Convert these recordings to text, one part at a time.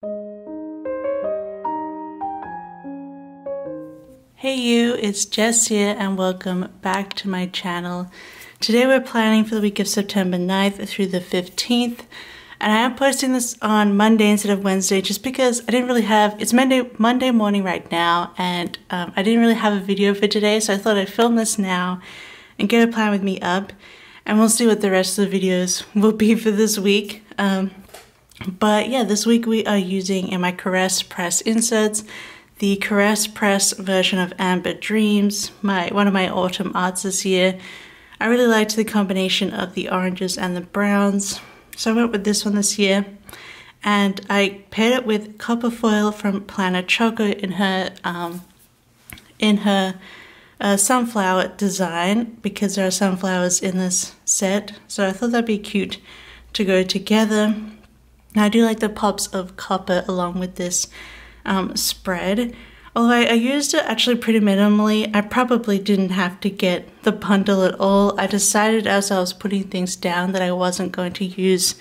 Hey you, it's Jess here and welcome back to my channel. Today we're planning for the week of September 9th through the 15th, and I am posting this on Monday instead of Wednesday just because I didn't really have, it's Monday morning right now, and I didn't really have a video for today, so I thought I'd film this now and get a plan with me up, and we'll see what the rest of the videos will be for this week. But yeah, this week we are using in my Caress press inserts the Caress press version of Amber Dreams, one of my autumn arts this year. I really liked the combination of the oranges and the browns, so I went with this one this year. And I paired it with copper foil from Planet Choco in her sunflower design, because there are sunflowers in this set, so I thought that'd be cute to go together. Now I do like the pops of copper along with this spread. Although I used it actually pretty minimally, I probably didn't have to get the bundle at all. I decided as I was putting things down that I wasn't going to use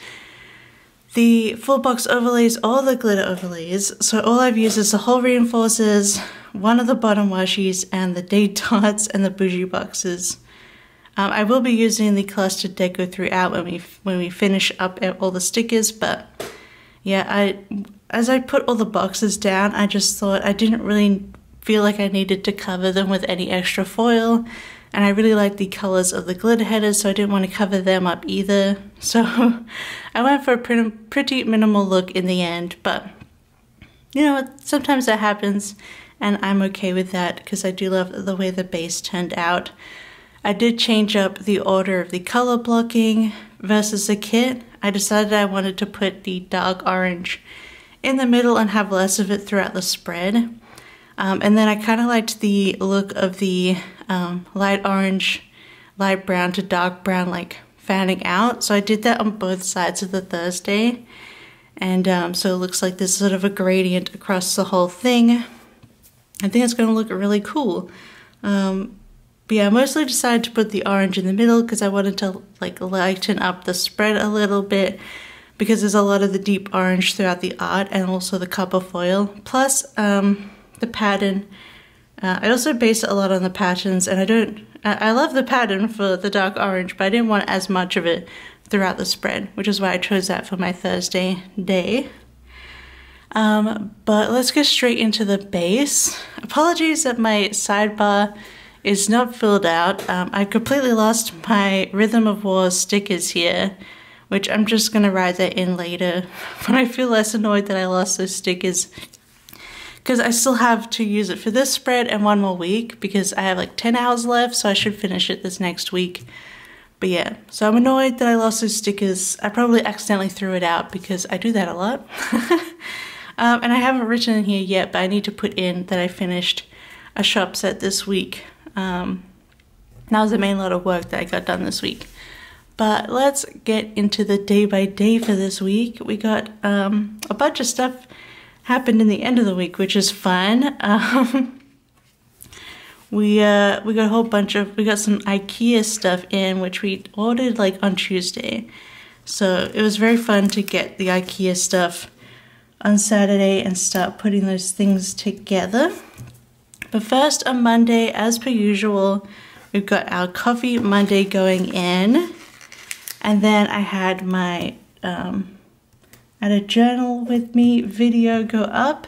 the full box overlays or the glitter overlays, so all I've used is the whole reinforcers, one of the bottom washies, and the date dots and the bougie boxes. I will be using the clustered deco throughout when we finish up all the stickers, but yeah, as I put all the boxes down, I just thought I didn't really feel like I needed to cover them with any extra foil, and I really like the colors of the glitter headers, so I didn't want to cover them up either. So I went for a pretty minimal look in the end, but you know, sometimes that happens, and I'm okay with that because I do love the way the base turned out. I did change up the order of the color blocking versus the kit. I decided I wanted to put the dark orange in the middle and have less of it throughout the spread. And then I kind of liked the look of the light orange, light brown to dark brown, like fanning out. So I did that on both sides of the Thursday. And so it looks like there's sort of a gradient across the whole thing. I think it's going to look really cool. But yeah, I mostly decided to put the orange in the middle because I wanted to like lighten up the spread a little bit, because there's a lot of the deep orange throughout the art and also the copper foil. Plus the pattern. I also based it a lot on the patterns, and I love the pattern for the dark orange, but I didn't want as much of it throughout the spread, which is why I chose that for my Thursday day. But let's get straight into the base. Apologies that my sidebar is not filled out. I completely lost my Rhythm of War stickers here, which I'm just gonna write that in later when I feel less annoyed that I lost those stickers, because I still have to use it for this spread and one more week, because I have like 10 hours left, so I should finish it this next week. But yeah, so I'm annoyed that I lost those stickers. I probably accidentally threw it out because I do that a lot. And I haven't written in here yet, but I need to put in that I finished a shop set this week. That was the main lot of work that I got done this week. But let's get into the day by day for this week. We got a bunch of stuff happened in the end of the week, which is fun. We got a whole bunch of, we got some IKEA stuff in, which we ordered like on Tuesday. So it was very fun to get the IKEA stuff on Saturday and start putting those things together. But first, on Monday, as per usual, we've got our Coffee Monday going in. And then I had my had a journal with me video go up.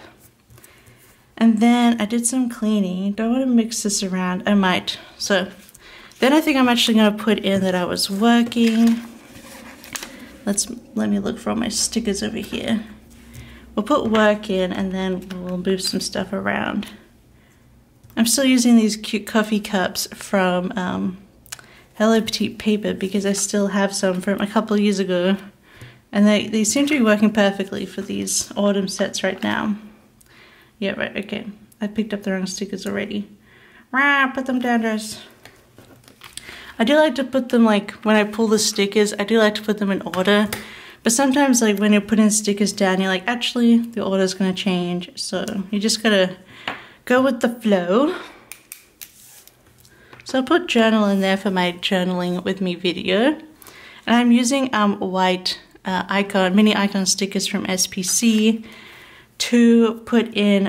And then I did some cleaning. Don't want to mix this around. I might. So then I think I'm actually going to put in that I was working. Let me look for all my stickers over here. We'll put work in, and then we'll move some stuff around. I'm still using these cute coffee cups from Hello Petite Paper because I still have some from a couple of years ago, and they seem to be working perfectly for these autumn sets right now. Yeah, right, okay. I picked up the wrong stickers already. Put them down, Jess. I do like to put them, like, when I pull the stickers, I do like to put them in order. But sometimes, like, when you're putting stickers down, you're like, actually, the order's gonna change. So you just gotta go with the flow. So I'll put journal in there for my journaling with me video. And I'm using white mini icon stickers from SPC. to put in,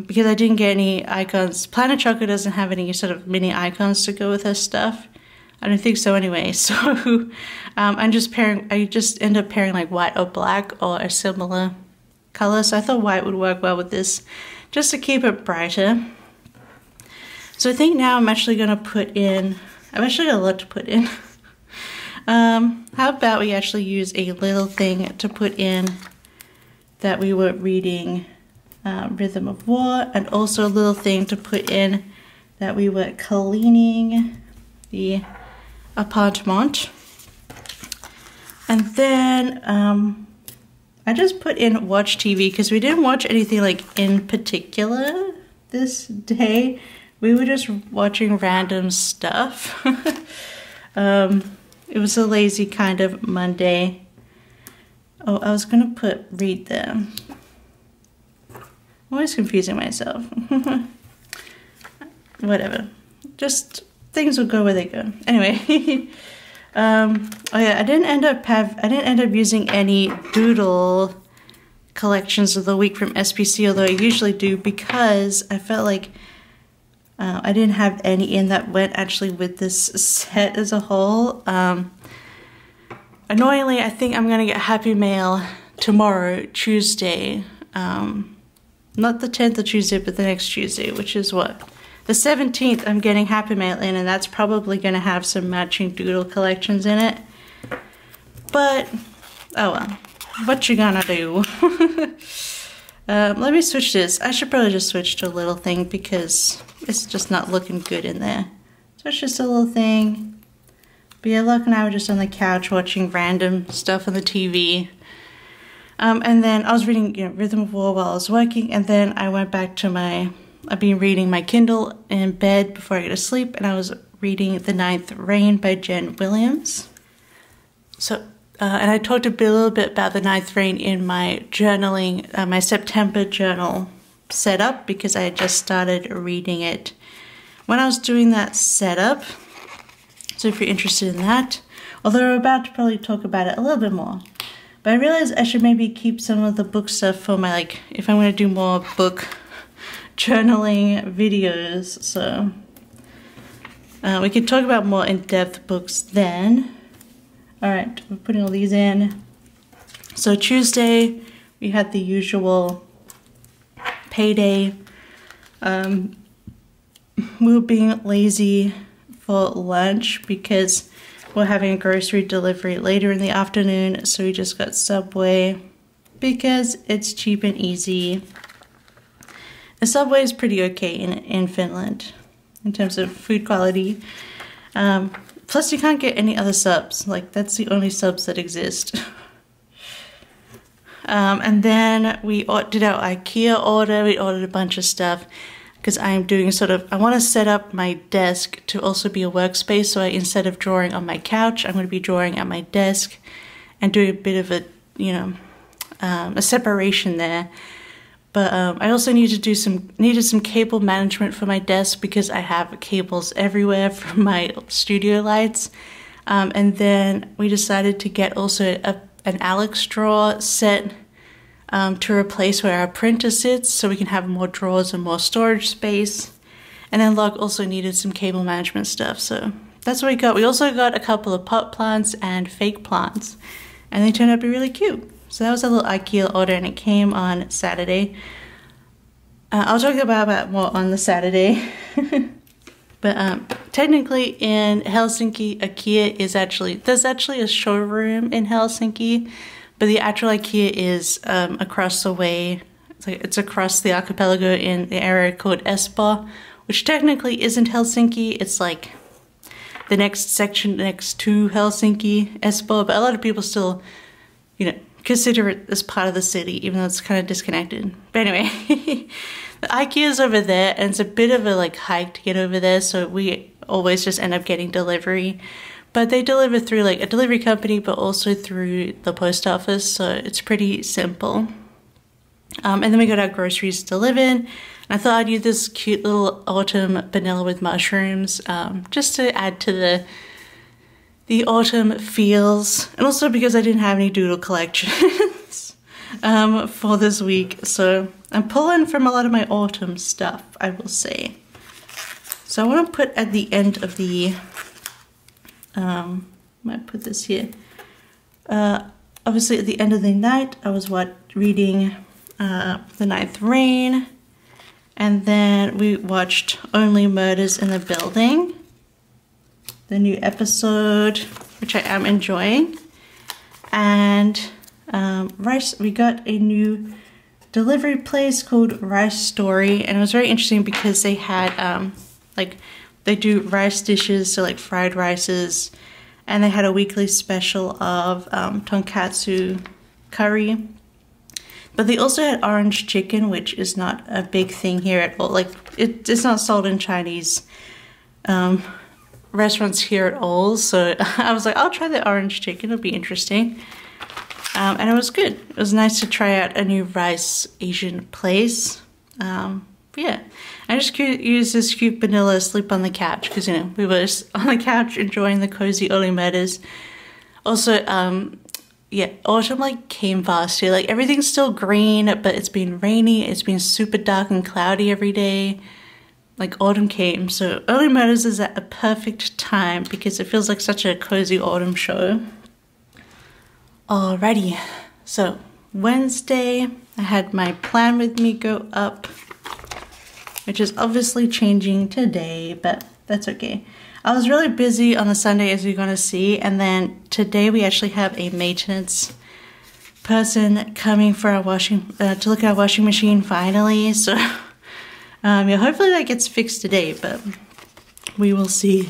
because I didn't get any icons. Planet Choco doesn't have any sort of mini icons to go with her stuff. I don't think so anyway. So I just end up pairing like white or black or a similar color. So I thought white would work well with this, just to keep it brighter. So I think now I'm actually gonna put in, I've actually got a lot to put in. How about we actually use a little thing to put in that we were reading Rhythm of War, and also a little thing to put in that we were cleaning the apartment. And then I just put in watch TV because we didn't watch anything like in particular this day. We were just watching random stuff. It was a lazy kind of Monday. Oh, I was gonna put read them. I'm always confusing myself. Whatever. Just things will go where they go. Anyway. Oh yeah, I didn't end up using any doodle collections of the week from SPC, although I usually do, because I felt like I didn't have any in that went actually with this set as a whole. Annoyingly, I think I'm gonna get Happy Mail tomorrow, Tuesday. Not the 10th of Tuesday, but the next Tuesday, which is what? The 17th, I'm getting Happy Mail in, and that's probably gonna have some matching doodle collections in it. But, oh well, what you gonna do? Let me switch this. I should probably just switch to a little thing because it's just not looking good in there. So it's just a little thing. But yeah, Luck and I were just on the couch watching random stuff on the TV. And then I was reading, you know, Rhythm of War while I was working, and then I went back to I've been reading my Kindle in bed before I go to sleep, and I was reading The Ninth Reign by Jen Williams. So, and I talked a little bit about The Ninth Reign in my journaling, my September journal setup, because I had just started reading it when I was doing that setup. So if you're interested in that, although we're about to probably talk about it a little bit more. But I realized I should maybe keep some of the book stuff for my, like, if I'm going to do more book journaling videos. So we could talk about more in-depth books then. Alright, we're putting all these in. So Tuesday, we had the usual payday. We were being lazy for lunch because we're having a grocery delivery later in the afternoon, so we just got Subway because it's cheap and easy. The Subway is pretty okay in Finland in terms of food quality. Plus you can't get any other subs, like that's the only subs that exist. And then we did our IKEA order. We ordered a bunch of stuff because I'm doing I want to set up my desk to also be a workspace. So instead of drawing on my couch, I'm going to be drawing at my desk and doing a bit of a, you know, a separation there. But I also needed some cable management for my desk because I have cables everywhere from my studio lights. And then we decided to get also an Alex drawer set to replace where our printer sits, so we can have more drawers and more storage space. And then Log also needed some cable management stuff, so that's what we got. We also got a couple of pot plants and fake plants, and they turned out to be really cute. So that was a little IKEA order, and it came on Saturday. I'll talk about that more on the Saturday. But technically in Helsinki, IKEA is there's actually a showroom in Helsinki, but the actual IKEA is across the way. It's across the archipelago in the area called Espoo, which technically isn't Helsinki. It's like the next section next to Helsinki, Espoo, but a lot of people still, you know, consider it as part of the city, even though it's kind of disconnected. But anyway, the IKEA is over there, and it's a bit of a like hike to get over there, so we always just end up getting delivery. But they deliver through like a delivery company, but also through the post office, so it's pretty simple. And then we got our groceries delivered, and I thought I'd use this cute little autumn vanilla with mushrooms, just to add to the autumn feels, and also because I didn't have any doodle collections. for this week. So I'm pulling from a lot of my autumn stuff, I will say. So I want to put at the end of the, I might put this here. Obviously at the end of the night, I was reading The Ninth Rain. And then we watched Only Murders in the Building, the new episode, which I am enjoying. And we got a new delivery place called Rice Story, and it was very interesting because they had they do rice dishes, so like fried rices, and they had a weekly special of tonkatsu curry. But they also had orange chicken, which is not a big thing here at all. Like, it's not sold in Chinese restaurants here at all. So I was like, I'll try the orange chicken. It'll be interesting. And it was good. It was nice to try out a new rice Asian place. Yeah, I just used this cute vanilla sleep on the couch because, you know, we were just on the couch enjoying the cozy early murders. Also, yeah, autumn like came fast here. Like everything's still green, but it's been rainy. It's been super dark and cloudy every day. Like autumn came, so Early Murders is at a perfect time because it feels like such a cozy autumn show. Alrighty, so Wednesday, I had my plan with me go up, which is obviously changing today, but that's okay. I was really busy on the Sunday, as you're going to see, and then today we actually have a maintenance person coming for our to look at our washing machine finally. So yeah, hopefully that gets fixed today, but we will see.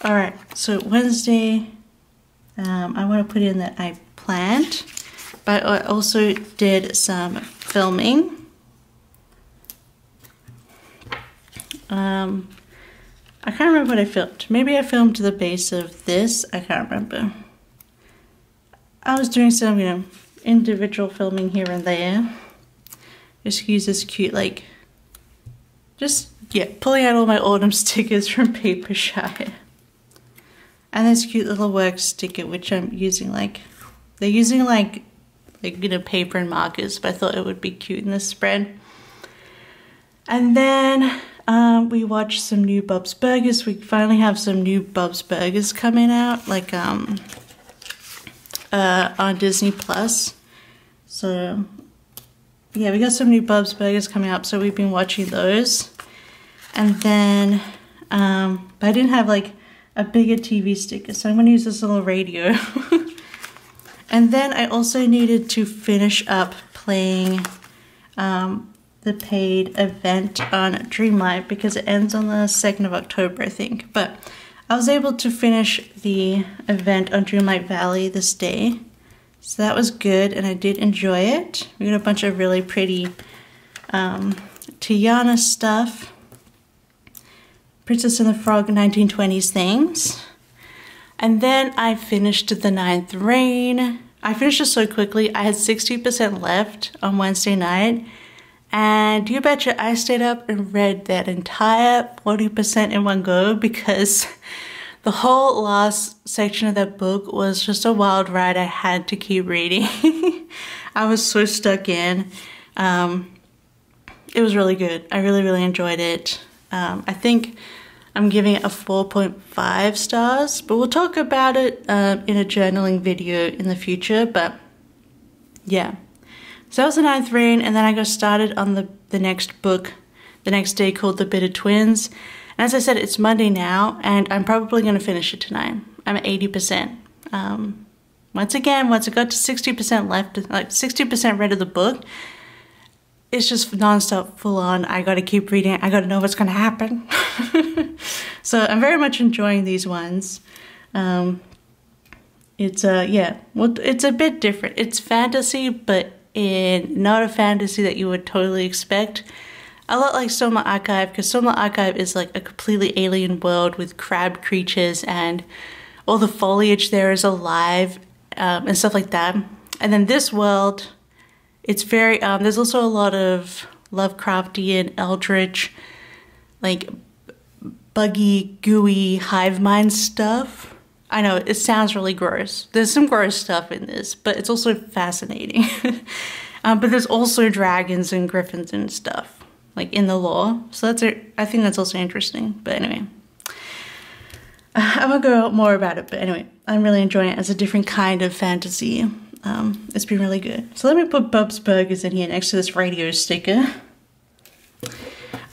All right, so Wednesday, I want to put in that I planned, but I also did some filming. I can't remember what I filmed. Maybe I filmed the base of this. I can't remember. I was doing some, you know, individual filming here and there. Just use this cute, like, just, yeah, pulling out all my autumn stickers from Papershire. And this cute little work sticker, which I'm using, like, they're using, like, you know, paper and markers, but I thought it would be cute in this spread. And then we watched some new Bob's Burgers. We finally have some new Bob's Burgers coming out, like on Disney Plus. So yeah, we got some new Bob's Burgers coming up, so we've been watching those. And then, but I didn't have like a bigger TV sticker, so I'm gonna use this little radio. And then I also needed to finish up playing the paid event on Dreamlight because it ends on the 2nd of October, I think. But I was able to finish the event on Dreamlight Valley this day. So that was good, and I did enjoy it. We got a bunch of really pretty Tiana stuff. Princess and the Frog 1920s things. And then I finished The Ninth Rain. I finished it so quickly. I had 60% left on Wednesday night. And you betcha I stayed up and read that entire 40% in one go because the whole last section of that book was just a wild ride. I had to keep reading. I was so stuck in. It was really good. I really, really enjoyed it. I think I'm giving it a 4.5 stars, but we'll talk about it in a journaling video in the future, but yeah. So that was The Ninth Rain, and then I got started on the next book the next day called The Bitter Twins. And as I said, it's Monday now, and I'm probably going to finish it tonight. I'm at 80%. Once again, once I got to 60% left, like 60% read of the book, it's just non-stop, full-on. I got to keep reading. I got to know what's going to happen. So I'm very much enjoying these ones. It's yeah, well, it's a bit different. It's fantasy, but not a fantasy that you would totally expect. A lot like Soma Archive, because Soma Archive is like a completely alien world with crab creatures and all the foliage there is alive and stuff like that. And then this world, it's very, there's also a lot of Lovecraftian, eldritch, like buggy, gooey hive mind stuff. I know it sounds really gross. There's some gross stuff in this, but it's also fascinating. But there's also dragons and griffins and stuff, like in the lore. So I think that's also interesting. But anyway, I won't go more about it. But anyway, I'm really enjoying it as a different kind of fantasy. It's been really good. So let me put Bub's Burgers in here next to this radio sticker.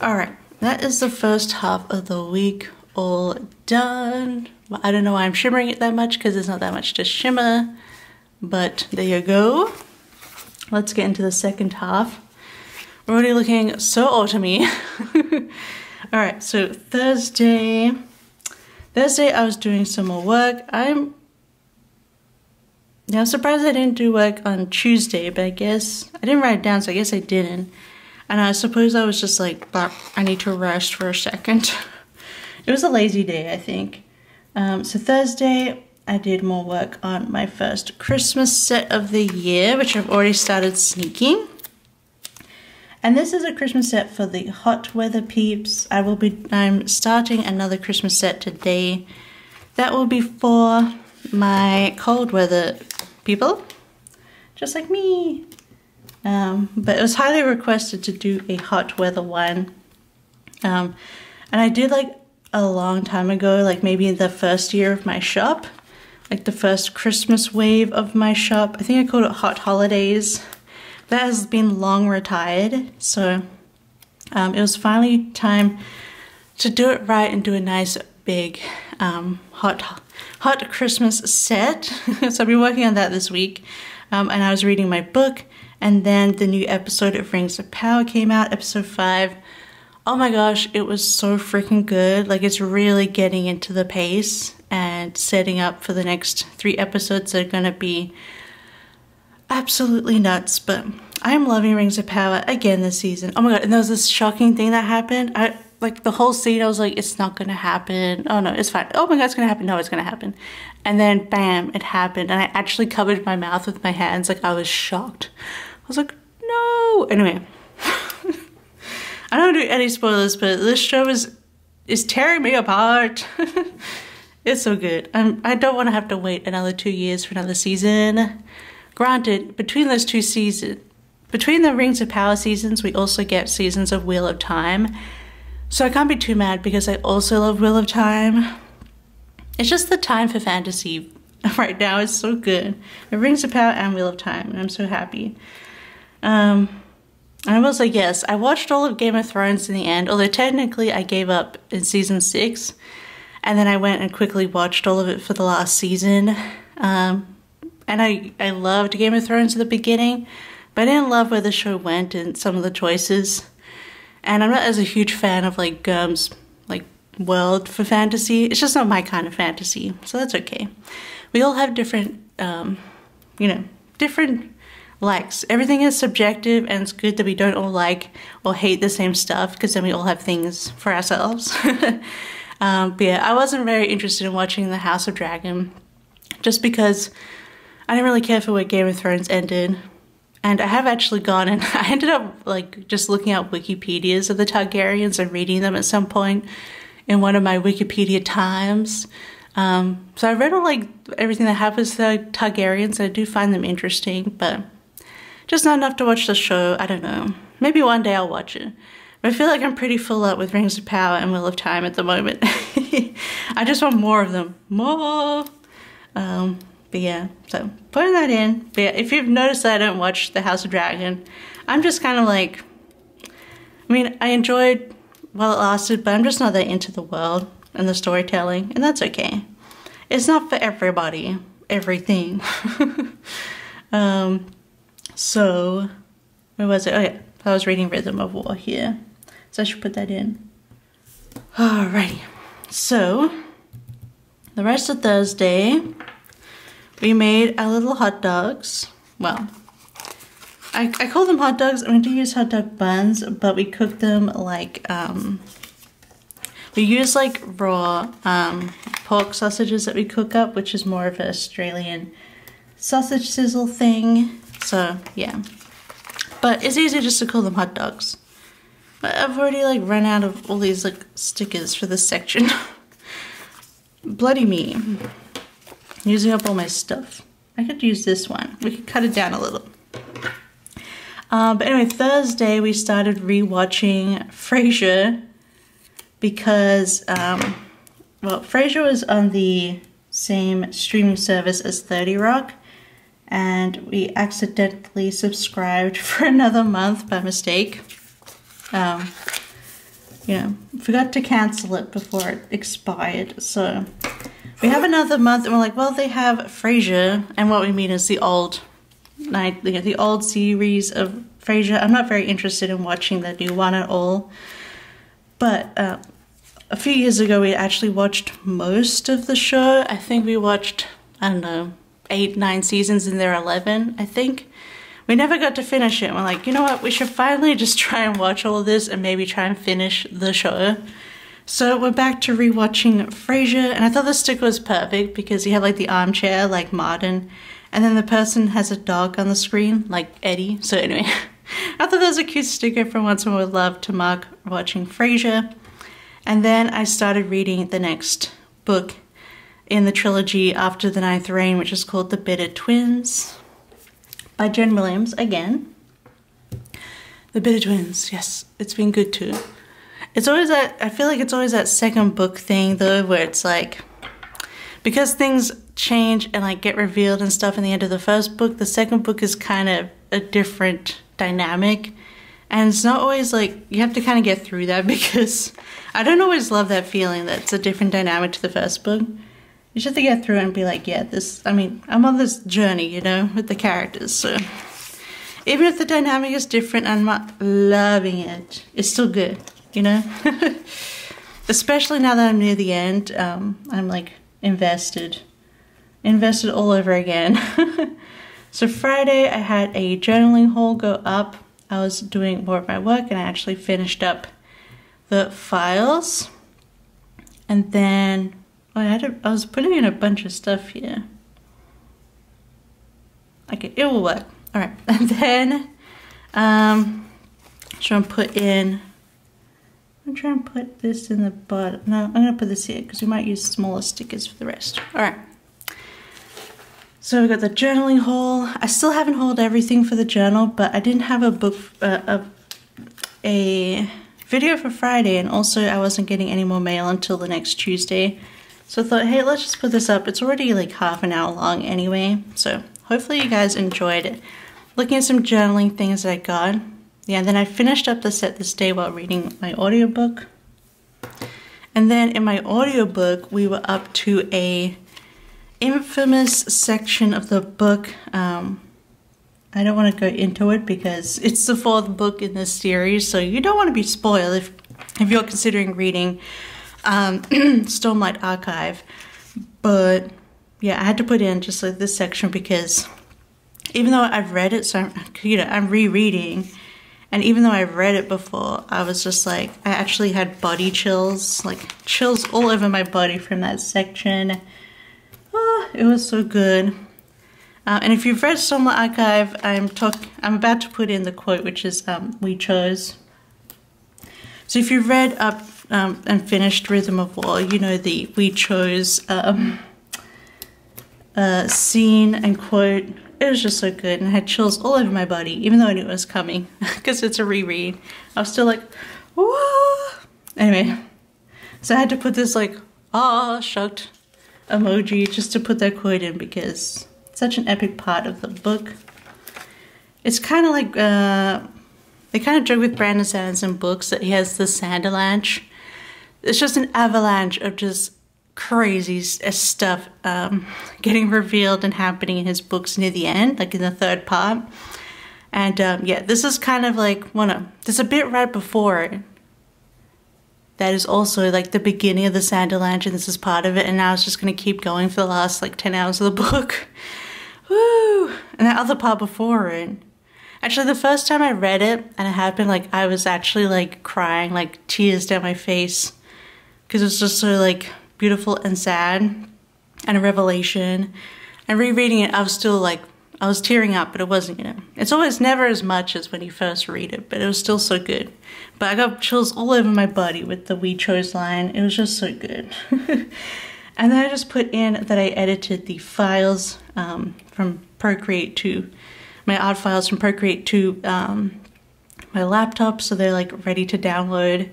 All right, that is the first half of the week all done. Well, I don't know why I'm shimmering it that much because there's not that much to shimmer, but there you go. Let's get into the second half. We're already looking so autumny. All right, so Thursday I was doing some more work. I'm surprised I didn't do work on Tuesday, but I guess I didn't write it down, so I guess I didn't. And I suppose I was just like, I need to rest for a second. It was a lazy day, I think. So Thursday, I did more work on my first Christmas set of the year, which I've already started sneaking. And this is a Christmas set for the hot weather peeps. I'm starting another Christmas set today. That will be for my cold weather people, just like me. But it was highly requested to do a hot weather one. And I did like a long time ago, like maybe in the first year of my shop, like the first Christmas wave of my shop. I think I called it Hot Holidays. That has been long retired, so it was finally time to do it right and do a nice big hot Christmas set. So I've been working on that this week, and I was reading my book, and then the new episode of Rings of Power came out, episode 5. Oh my gosh, it was so freaking good. Like, it's really getting into the pace and setting up for the next 3 episodes that are gonna be absolutely nuts. But I'm loving Rings of Power again this season. Oh my god, and there was this shocking thing that happened. Like the whole scene, I was like, it's not gonna happen. Oh no, it's fine. Oh my god, it's gonna happen. No, it's gonna happen. And then bam, it happened. And I actually covered my mouth with my hands. Like, I was shocked. I was like, no. Anyway. I don't do any spoilers, but this show is tearing me apart. It's so good. I don't want to have to wait another 2 years for another season. Granted, between those 2 seasons, between the Rings of Power seasons, we also get seasons of Wheel of Time. So I can't be too mad because I also love Wheel of Time. It's just the time for fantasy right now is so good. The Rings of Power and Wheel of Time, and I'm so happy. I will say yes, I watched all of Game of Thrones in the end, although technically I gave up in season 6, and then I went and quickly watched all of it for the last season. And I loved Game of Thrones at the beginning, but I didn't love where the show went and some of the choices. And I'm not as a huge fan of like Gurm's like world for fantasy. It's just not my kind of fantasy, so that's okay. We all have different, different likes. Everything is subjective, and it's good that we don't all like or hate the same stuff, because then we all have things for ourselves. But yeah, I wasn't very interested in watching The House of Dragon just because I didn't really care for where Game of Thrones ended. And I have actually gone and I ended up like just looking at Wikipedias of the Targaryens and reading them at some point in one of my Wikipedia times. So I read all like everything that happens to the Targaryens. I do find them interesting, but just not enough to watch the show. I don't know. Maybe one day I'll watch it. But I feel like I'm pretty full up with Rings of Power and Wheel of Time at the moment. I just want more of them. More! But yeah, so putting that in. But yeah, if you've noticed that I don't watch The House of Dragon, I'm just kind of like, I mean, I enjoyed while it lasted, but I'm just not that into the world and the storytelling, and that's okay. It's not for everybody, everything. So, where was it? Oh yeah, I was reading Rhythm of War here. So I should put that in. Alrighty, so the rest of Thursday, we made our little hot dogs. Well, I call them hot dogs. I'm going to use hot dog buns, but we cook them like, we use like raw pork sausages that we cook up, which is more of an Australian sausage sizzle thing. So yeah, but it's easy just to call them hot dogs. But I've already like run out of all these like stickers for this section. Bloody me. using up all my stuff. I could use this one. We could cut it down a little. But anyway, Thursday we started rewatching Frasier because, well, Frasier was on the same streaming service as 30 Rock, and we accidentally subscribed for another month by mistake. You know, forgot to cancel it before it expired, so we have another month, and we're like, well, they have Frasier, and what we mean is the old series of Frasier. I'm not very interested in watching the new one at all, but a few years ago we actually watched most of the show. I think we watched, I don't know, 8, 9 seasons, and there are 11, I think. We never got to finish it. We're like, you know what, we should finally just try and watch all of this and maybe try and finish the show. So we're back to rewatching Frasier, and I thought the sticker was perfect because you have like the armchair like Martin, and then the person has a dog on the screen like Eddie. So anyway, I thought that was a cute sticker from Once More With Love to mark watching Frasier. And then I started reading the next book in the trilogy after the Ninth Reign, which is called The Bitter Twins by Jen Williams again. The Bitter Twins, yes, it's been good too. It's always that, I feel like it's always that second book thing though, where it's like, because things change and like get revealed and stuff in the end of the first book, the second book is kind of a different dynamic. And it's not always like, you have to kind of get through that, because I don't always love that feeling that it's a different dynamic to the first book. You just have to get through it and be like, yeah, this, I mean, I'm on this journey, you know, with the characters, so even if the dynamic is different, I'm not loving it, it's still good, you know? Especially now that I'm near the end, I'm like invested all over again. So Friday I had a journaling haul go up. I was doing more of my work and I actually finished up the files, and then I was putting in a bunch of stuff here. Okay, it will work. All right, and then try and put in. I'm trying to put this in the bottom. No, I'm gonna put this here because we might use smaller stickers for the rest. All right. So we got the journaling haul. I still haven't hauled everything for the journal, but I didn't have a book, a video for Friday, and also I wasn't getting any more mail until the next Tuesday. So I thought, hey, let's just put this up. It's already like half an hour long anyway, so hopefully you guys enjoyed it. Looking at some journaling things that I got. Yeah, and then I finished up the set this day while reading my audiobook. And then in my audiobook, we were up to a infamous section of the book. I don't want to go into it because it's the 4th book in this series, so you don't want to be spoiled if you're considering reading Stormlight Archive. But yeah, I had to put in just like this section because even though I've read it, so I'm rereading, and even though I've read it before, I was just like, I actually had body chills, like chills all over my body from that section. Oh, it was so good. And if you've read Stormlight Archive, I'm about to put in the quote, which is we chose. So if you've read up and finished Rhythm of War, you know the we chose scene and quote. It was just so good, and I had chills all over my body, even though I knew it was coming, because it's a reread. I was still like, whoa! Anyway, so I had to put this like, ah, shocked emoji just to put that quote in because it's such an epic part of the book. It's kind of like, they kind of joke with Brandon Sanderson books that he has the Sanderlanche. It's just an avalanche of just crazy stuff getting revealed and happening in his books near the end, like in the 3rd part. And yeah, this is kind of like, there's a bit right before it that is also like the beginning of the Sanderlanche, and this is part of it, and now it's just going to keep going for the last like 10 hours of the book. Woo! And that other part before it. Actually, the first time I read it, and it happened, like I was actually like crying, like tears down my face, because it was just so like beautiful and sad, and a revelation. And rereading it, I was still like, I was tearing up, but it wasn't, you know. It's always never as much as when you first read it, but it was still so good. But I got chills all over my body with the we chose line. It was just so good. And then I just put in that I edited the files from Procreate to my art files from Procreate to my laptop, so they're like ready to download.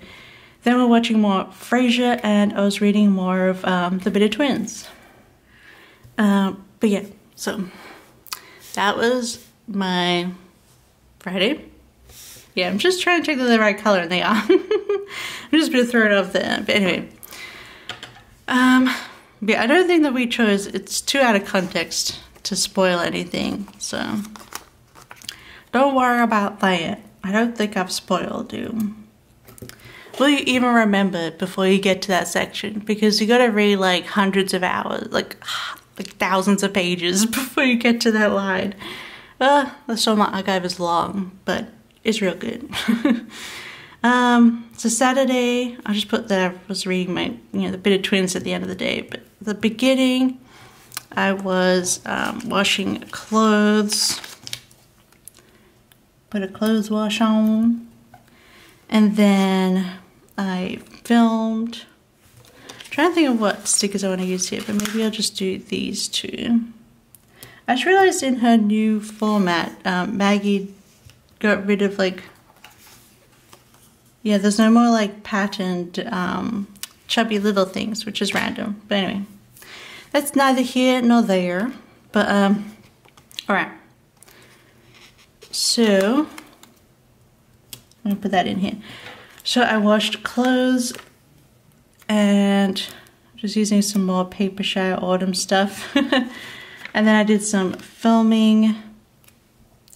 Then we're watching more Frasier, and I was reading more of The Bitter Twins. But yeah, so that was my Friday. Yeah, I'm just trying to check that they're the right color, and they are. I'm just gonna throw it off there. But anyway, yeah, I don't think that we chose, it's too out of context to spoil anything, so don't worry about that. I don't think I've spoiled you. Will you even remember before you get to that section? Because you gotta read like hundreds of hours, like thousands of pages before you get to that line. The Soma archive is long, but it's real good. So Saturday, I just put that I was reading my, The Bitter Twins at the end of the day. But at the beginning, I was washing clothes. Put a clothes wash on. And then I filmed. I'm trying to think of what stickers I want to use here, but maybe I'll just do these two. I just realized in her new format, Maggie got rid of like, yeah, there's no more like patterned chubby little things, which is random. But anyway, that's neither here nor there. But alright. So I'm gonna put that in here. So I washed clothes and just using some more Papershire autumn stuff. And then I did some filming.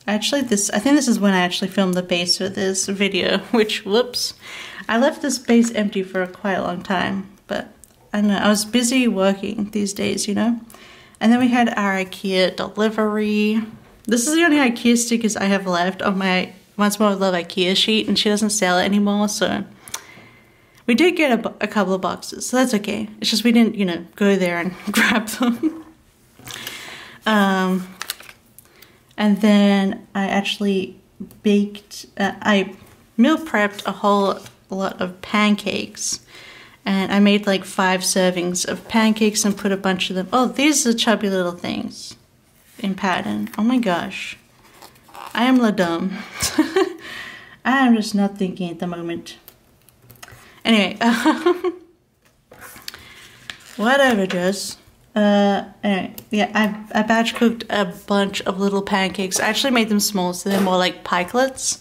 Actually, I think this is when I actually filmed the base for this video, which, whoops. I left this base empty for quite a long time, but I don't know, I was busy working these days, And then we had our IKEA delivery. This is the only IKEA stickers I have left on my Once More with Love IKEA sheet, and she doesn't sell it anymore, so we did get a couple of boxes, so that's okay. It's just we didn't, go there and grab them. And then I actually baked, I meal prepped a whole lot of pancakes. And I made like 5 servings of pancakes and put a bunch of them. Oh, these are chubby little things in pattern. Oh my gosh. I am la dumb. I am just not thinking at the moment. Anyway, whatever, Jess. Anyway, yeah, I batch cooked a bunch of little pancakes. I actually made them small, so they're more like pikelets.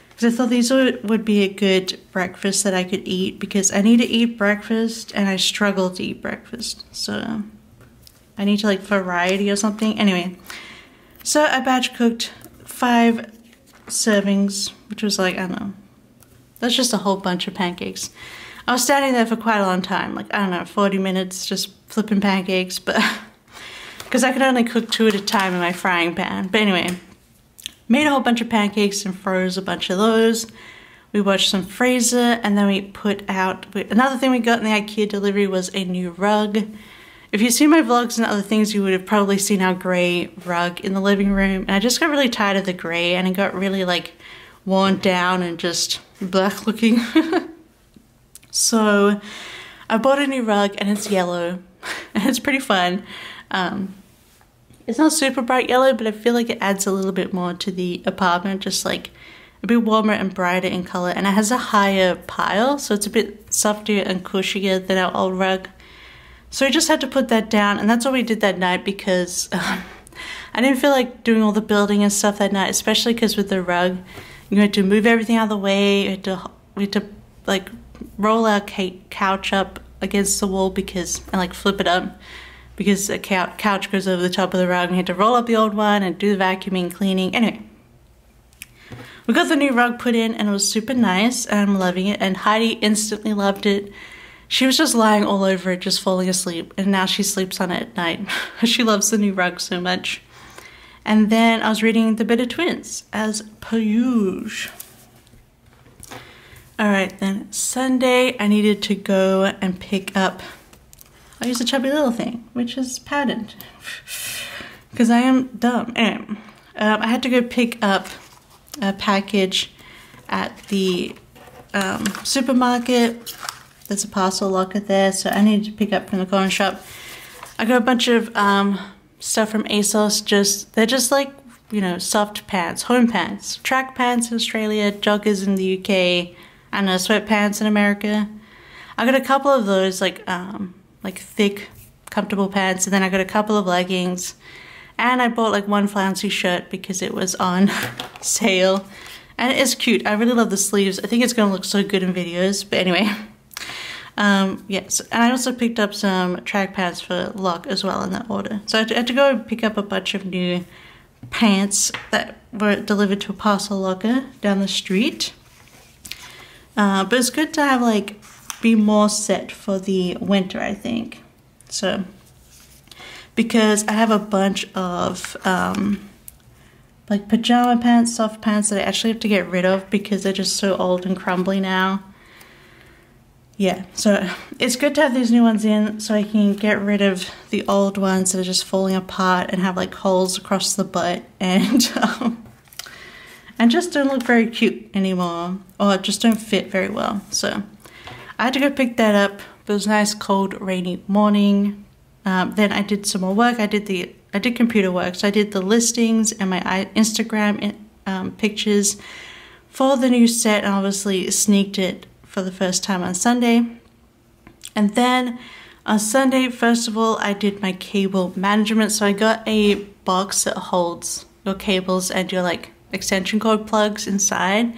Because I thought these would be a good breakfast that I could eat, because I need to eat breakfast and I struggle to eat breakfast. So I need to like variety or something. Anyway, so I batch cooked 5 servings, which was like, I don't know. That's just a whole bunch of pancakes. I was standing there for quite a long time, like, I don't know, 40 minutes just flipping pancakes, but because I could only cook 2 at a time in my frying pan. But anyway, made a whole bunch of pancakes and froze a bunch of those. We watched some Frasier, and then we put out, another thing we got in the IKEA delivery was a new rug. If you've seen my vlogs and other things, you would have probably seen our gray rug in the living room. And I just got really tired of the gray, and it got really like worn down and just black looking. So I bought a new rug, and it's yellow, and it's pretty fun. It's not super bright yellow, but I feel like it adds a little bit more to the apartment, just like a bit warmer and brighter in color. And it has a higher pile, so it's a bit softer and cushier than our old rug. So I just had to put that down, and that's what we did that night, because I didn't feel like doing all the building and stuff that night, especially because with the rug, you had to move everything out of the way. We had to like roll our couch up against the wall and like flip it up, because the couch goes over the top of the rug. We had to roll up the old one and do the vacuuming, cleaning. Anyway, we got the new rug put in, and it was super nice, and I'm loving it. And Heidi instantly loved it. She was just lying all over it, just falling asleep, and now she sleeps on it at night. She loves the new rug so much. And then I was reading The Bitter Twins, as per usual. Alright, then Sunday I needed to go and pick up, I used a chubby little thing, which is patterned, because I am dumb. Anyway, I had to go pick up a package at the supermarket, there's a parcel locker there, so I need to pick up from the corner shop. I got a bunch of stuff from ASOS. They're just like, you know, soft pants, home pants, track pants in Australia, joggers in the UK, and sweatpants in America. I got a couple of those, like thick, comfortable pants, and then I got a couple of leggings, and I bought like one flouncy shirt because it was on sale, and it's cute. I really love the sleeves. I think it's gonna look so good in videos, but anyway. Yes, and I also picked up some track pants for Locke as well in that order. So I had to go pick up a bunch of new pants that were delivered to a parcel locker down the street. But it's good to have like be more set for the winter, I think. So because I have a bunch of like pajama pants, soft pants that I actually have to get rid of because they're just so old and crumbly now. Yeah, so it's good to have these new ones in so I can get rid of the old ones that are just falling apart and have like holes across the butt and just don't look very cute anymore, or just don't fit very well. So I had to go pick that up. It was a nice cold rainy morning. Then I did some more work. I did computer work, so I did the listings and my Instagram pictures for the new set, and obviously sneaked it for the first time on Sunday. And then on Sunday, first of all, I did my cable management. So I got a box that holds your cables and your like extension cord plugs inside,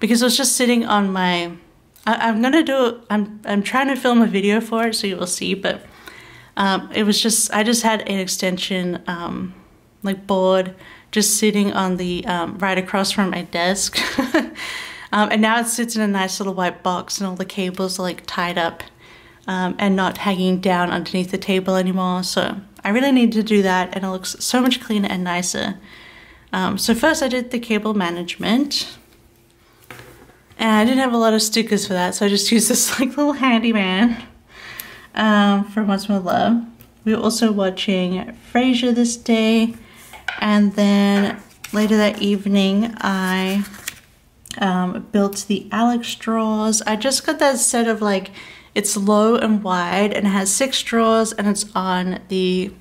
because it was just sitting on my, I'm trying to film a video for it so you will see, but it was just, I just had an extension like board just sitting on the right across from my desk. And now it sits in a nice little white box, and all the cables are like tied up and not hanging down underneath the table anymore. So I really need to do that, and it looks so much cleaner and nicer. So first I did the cable management, and I didn't have a lot of stickers for that, so I just used this like little handyman from What's My Love. We were also watching Frasier this day, and then later that evening I built the Alex drawers. I just got that set of like, it's low and wide and it has 6 drawers, and it's on the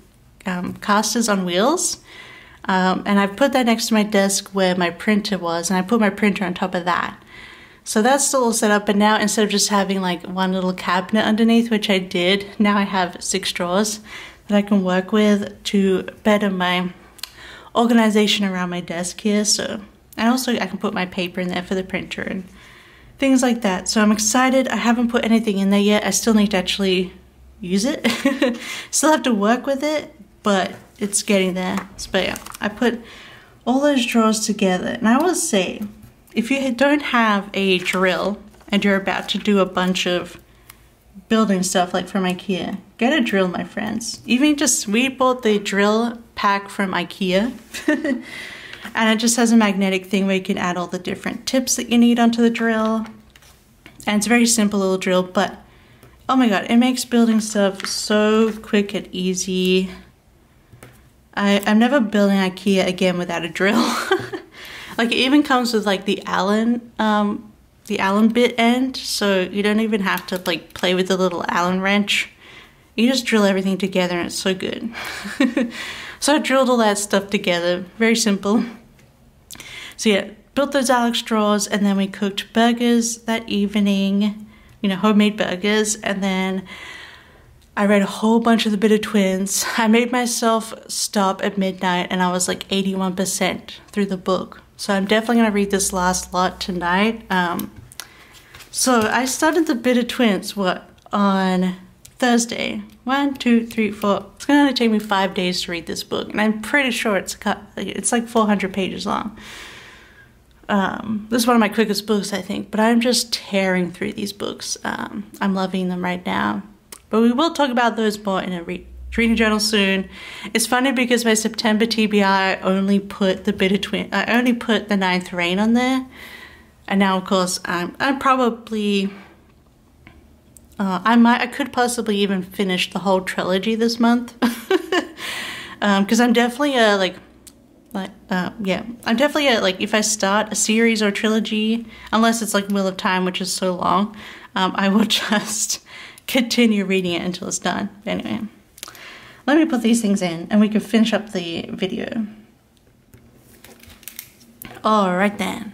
casters on wheels. And I put that next to my desk where my printer was, and I put my printer on top of that. So that's still all set up, but now instead of just having like one little cabinet underneath, which I did, now I have 6 drawers that I can work with to better my organization around my desk here. So, and also I can put my paper in there for the printer and things like that. So I'm excited. I haven't put anything in there yet. I still need to actually use it. Still have to work with it, but it's getting there. So, but yeah, I put all those drawers together. And I will say, if you don't have a drill and you're about to do a bunch of building stuff like from IKEA, get a drill, my friends. Even just, we bought the drill pack from IKEA. And it just has a magnetic thing where you can add all the different tips that you need onto the drill. And it's a very simple little drill, but oh my god, it makes building stuff so quick and easy. I'm never building IKEA again without a drill. Like, it even comes with like the Allen bit end, so you don't even have to like play with the little Allen wrench. You just drill everything together and it's so good. So I drilled all that stuff together, very simple. So yeah, built those Alex drawers, and then we cooked burgers that evening, you know, homemade burgers, and then I read a whole bunch of The Bitter Twins. I made myself stop at midnight, and I was like 81% through the book. So I'm definitely gonna read this last lot tonight. So I started The Bitter Twins, on Thursday. 1, 2, 3, 4. It's gonna only take me 5 days to read this book, and I'm pretty sure it's like 400 pages long. This is one of my quickest books, I think, but I'm just tearing through these books. I'm loving them right now. But we will talk about those more in a reading journal soon. It's funny because my September TBR, I only put The Bitter Twin. I only put The Ninth Reign on there, and now of course I'm probably. I could possibly even finish the whole trilogy this month, because I'm definitely a like Like, yeah, I'm definitely like, if I start a series or a trilogy, unless it's like Wheel of Time, which is so long, I will just continue reading it until it's done. But anyway, let me put these things in and we can finish up the video. Alright then.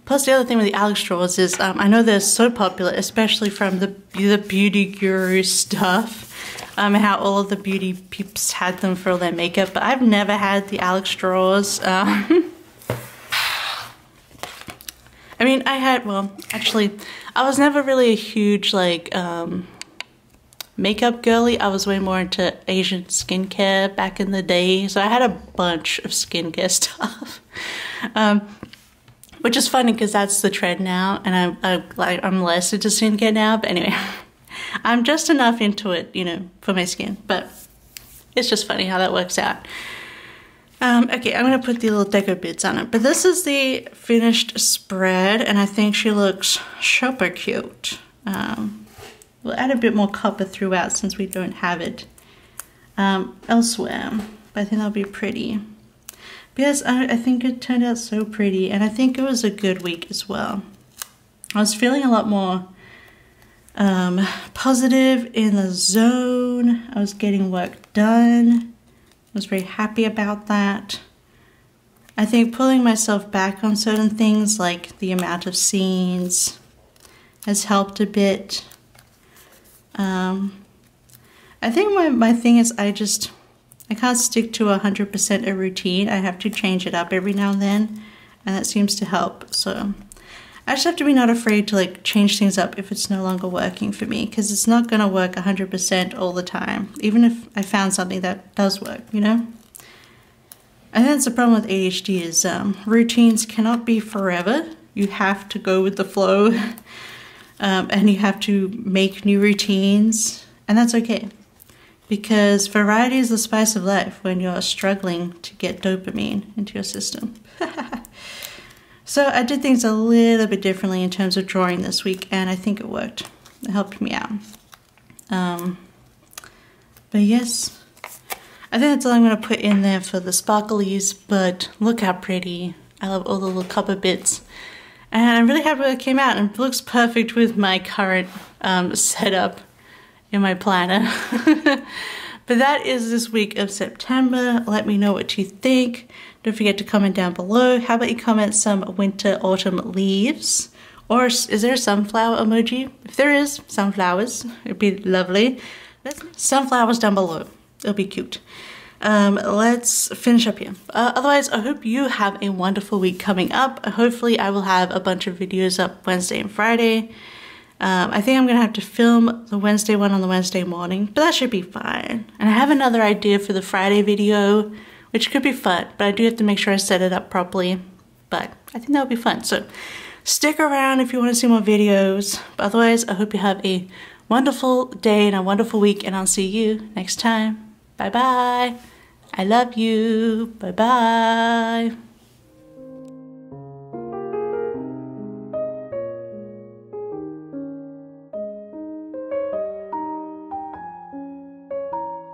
Plus the other thing with the Alex straws is, I know they're so popular, especially from the beauty guru stuff. And how all of the beauty peeps had them for all their makeup, but I've never had the Alex straws. I mean, well, actually, I was never really a huge, like, makeup girly. I was way more into Asian skincare back in the day, so I had a bunch of skincare stuff. Which is funny because that's the trend now, and I'm less into skincare now, but anyway. I'm just enough into it, you know, for my skin, but it's just funny how that works out. Okay, I'm going to put the little deco bits on it, but this is the finished spread, and I think she looks super cute. We'll add a bit more copper throughout since we don't have it elsewhere, but I think that'll be pretty. Because I think it turned out so pretty, and I think it was a good week as well. I was feeling a lot more positive, in the zone. I was getting work done. I was very happy about that. I think pulling myself back on certain things, like the amount of scenes, has helped a bit. I think my thing is I can't stick to 100% a routine. I have to change it up every now and then, and that seems to help. So I just have to be not afraid to like change things up if it's no longer working for me, because it's not going to work 100% all the time, even if I found something that does work, you know? I think that's the problem with ADHD is routines cannot be forever. You have to go with the flow, and you have to make new routines, and that's okay. Because variety is the spice of life when you're struggling to get dopamine into your system. So I did things a little bit differently in terms of drawing this week, and I think it worked. It helped me out. But yes, I think that's all I'm going to put in there for the sparklies, but look how pretty. I love all the little copper bits. And I'm really happy it came out, and it looks perfect with my current setup in my planner. But that is this week of September. Let me know what you think. Don't forget to comment down below. How about you comment some winter, autumn leaves? Or is there a sunflower emoji? If there is, sunflowers, it'd be lovely. Sunflowers down below. It'll be cute. Let's finish up here. Otherwise, I hope you have a wonderful week coming up. Hopefully, I will have a bunch of videos up Wednesday and Friday. I think I'm going to have to film the Wednesday one on the Wednesday morning, but that should be fine. And I have another idea for the Friday video, which could be fun, but I do have to make sure I set it up properly. But I think that'll be fun. So stick around if you want to see more videos. But otherwise, I hope you have a wonderful day and a wonderful week, and I'll see you next time. Bye-bye. I love you. Bye-bye.